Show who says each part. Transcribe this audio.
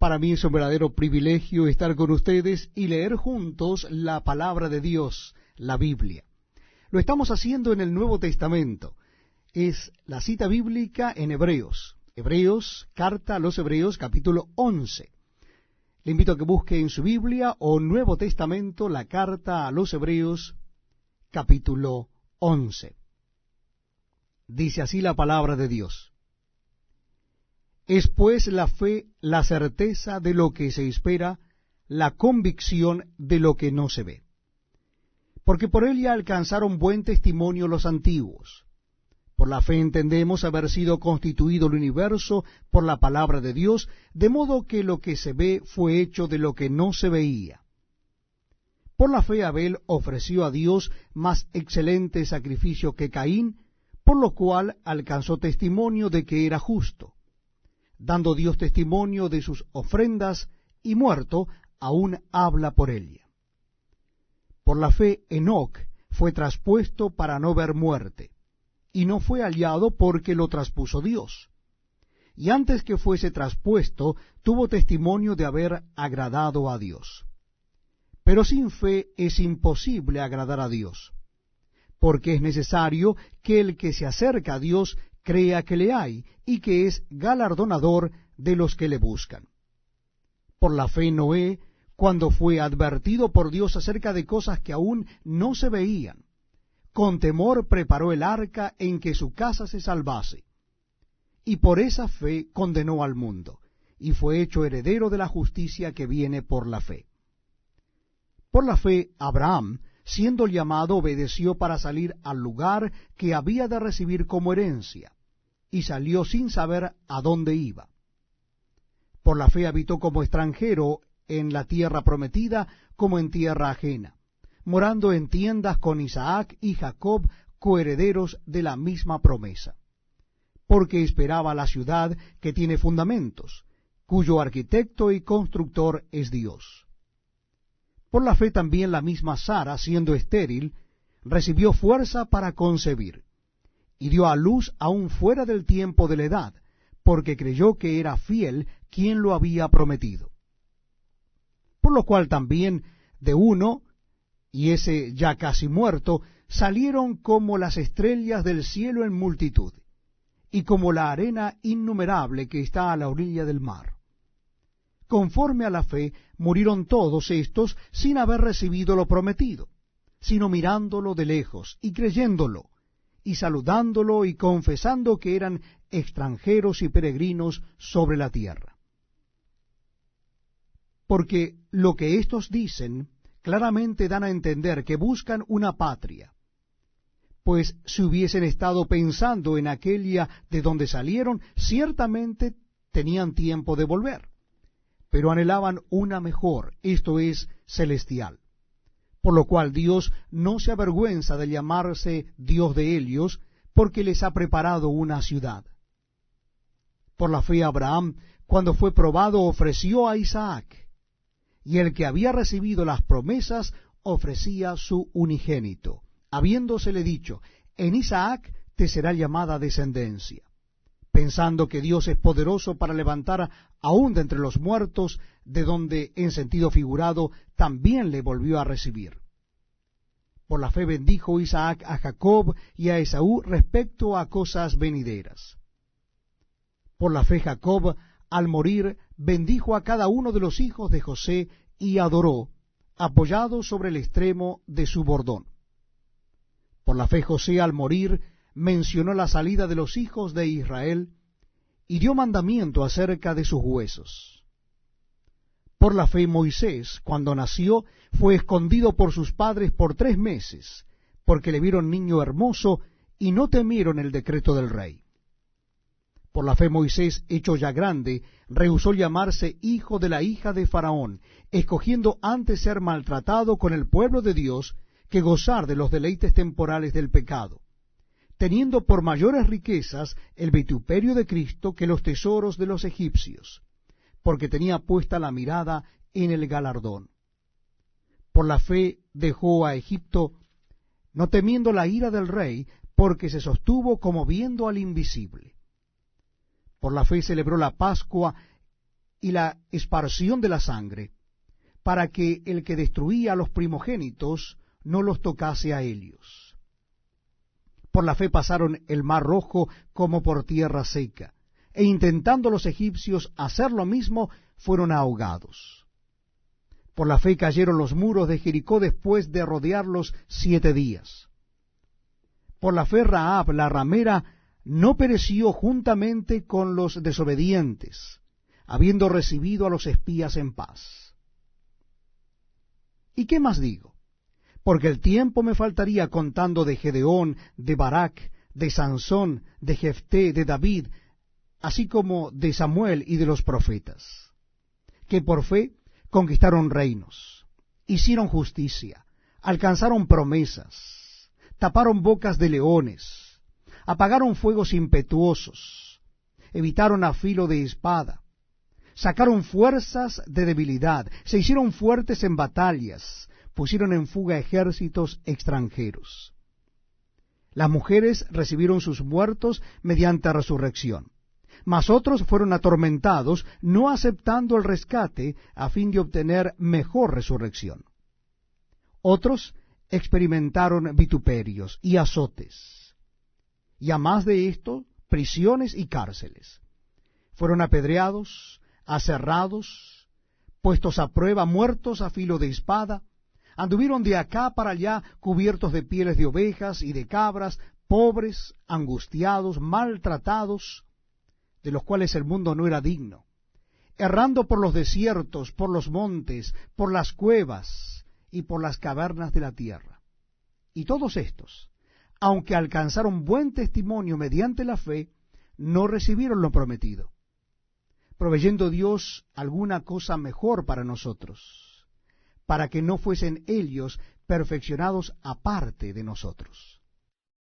Speaker 1: Para mí es un verdadero privilegio estar con ustedes y leer juntos la palabra de Dios, la Biblia. Lo estamos haciendo en el Nuevo Testamento. Es la cita bíblica en Hebreos. Hebreos, carta a los Hebreos, capítulo 11. Le invito a que busque en su Biblia o Nuevo Testamento la carta a los Hebreos, capítulo 11. Dice así la palabra de Dios. Es pues la fe la certeza de lo que se espera, la convicción de lo que no se ve. Porque por ella alcanzaron buen testimonio los antiguos. Por la fe entendemos haber sido constituido el universo por la palabra de Dios, de modo que lo que se ve fue hecho de lo que no se veía. Por la fe Abel ofreció a Dios más excelente sacrificio que Caín, por lo cual alcanzó testimonio de que era justo, dando Dios testimonio de sus ofrendas, y muerto, aún habla por ella. Por la fe Enoc fue traspuesto para no ver muerte, y no fue hallado porque lo traspuso Dios. Y antes que fuese traspuesto, tuvo testimonio de haber agradado a Dios. Pero sin fe es imposible agradar a Dios, porque es necesario que el que se acerca a Dios crea que le hay, y que es galardonador de los que le buscan. Por la fe Noé, cuando fue advertido por Dios acerca de cosas que aún no se veían, con temor preparó el arca en que su casa se salvase, y por esa fe condenó al mundo, y fue hecho heredero de la justicia que viene por la fe. Por la fe Abraham, siendo llamado, obedeció para salir al lugar que había de recibir como herencia, y salió sin saber a dónde iba. Por la fe habitó como extranjero en la tierra prometida, como en tierra ajena, morando en tiendas con Isaac y Jacob, coherederos de la misma promesa, porque esperaba la ciudad que tiene fundamentos, cuyo arquitecto y constructor es Dios. Por la fe también la misma Sara, siendo estéril, recibió fuerza para concebir, y dio a luz aún fuera del tiempo de la edad, porque creyó que era fiel quien lo había prometido. Por lo cual también de uno, y ese ya casi muerto, salieron como las estrellas del cielo en multitud, y como la arena innumerable que está a la orilla del mar. Conforme a la fe, murieron todos estos sin haber recibido lo prometido, sino mirándolo de lejos y creyéndolo, y saludándolo y confesando que eran extranjeros y peregrinos sobre la tierra. Porque lo que éstos dicen claramente dan a entender que buscan una patria, pues si hubiesen estado pensando en aquella de donde salieron, ciertamente tenían tiempo de volver, pero anhelaban una mejor, esto es, celestial. Por lo cual Dios no se avergüenza de llamarse Dios de ellos, porque les ha preparado una ciudad. Por la fe Abraham, cuando fue probado, ofreció a Isaac, y el que había recibido las promesas ofrecía su unigénito, habiéndosele dicho, en Isaac te será llamada descendencia, pensando que Dios es poderoso para levantar aún de entre los muertos, de donde, en sentido figurado, también le volvió a recibir. Por la fe bendijo Isaac a Jacob y a Esaú respecto a cosas venideras. Por la fe Jacob, al morir, bendijo a cada uno de los hijos de José y adoró, apoyado sobre el extremo de su bordón. Por la fe José, al morir, mencionó la salida de los hijos de Israel y dio mandamiento acerca de sus huesos. Por la fe Moisés, cuando nació, fue escondido por sus padres por 3 meses, porque le vieron niño hermoso y no temieron el decreto del rey. Por la fe Moisés, hecho ya grande, rehusó llamarse hijo de la hija de Faraón, escogiendo antes ser maltratado con el pueblo de Dios que gozar de los deleites temporales del pecado, teniendo por mayores riquezas el vituperio de Cristo que los tesoros de los egipcios, porque tenía puesta la mirada en el galardón. Por la fe dejó a Egipto, no temiendo la ira del rey, porque se sostuvo como viendo al invisible. Por la fe celebró la Pascua y la esparción de la sangre, para que el que destruía a los primogénitos no los tocase a ellos. Por la fe pasaron el mar Rojo como por tierra seca, e intentando los egipcios hacer lo mismo, fueron ahogados. Por la fe cayeron los muros de Jericó después de rodearlos 7 días. Por la fe Rahab, la ramera, no pereció juntamente con los desobedientes, habiendo recibido a los espías en paz. ¿Y qué más digo? Porque el tiempo me faltaría contando de Gedeón, de Barak, de Sansón, de Jefté, de David, así como de Samuel y de los profetas, que por fe conquistaron reinos, hicieron justicia, alcanzaron promesas, taparon bocas de leones, apagaron fuegos impetuosos, evitaron a filo de espada, sacaron fuerzas de debilidad, se hicieron fuertes en batallas, pusieron en fuga ejércitos extranjeros. Las mujeres recibieron sus muertos mediante resurrección, mas otros fueron atormentados, no aceptando el rescate a fin de obtener mejor resurrección. Otros experimentaron vituperios y azotes, y a más de esto, prisiones y cárceles. Fueron apedreados, aserrados, puestos a prueba, muertos a filo de espada, anduvieron de acá para allá cubiertos de pieles de ovejas y de cabras, pobres, angustiados, maltratados, de los cuales el mundo no era digno, errando por los desiertos, por los montes, por las cuevas y por las cavernas de la tierra. Y todos estos, aunque alcanzaron buen testimonio mediante la fe, no recibieron lo prometido, proveyendo Dios alguna cosa mejor para nosotros, para que no fuesen ellos perfeccionados aparte de nosotros.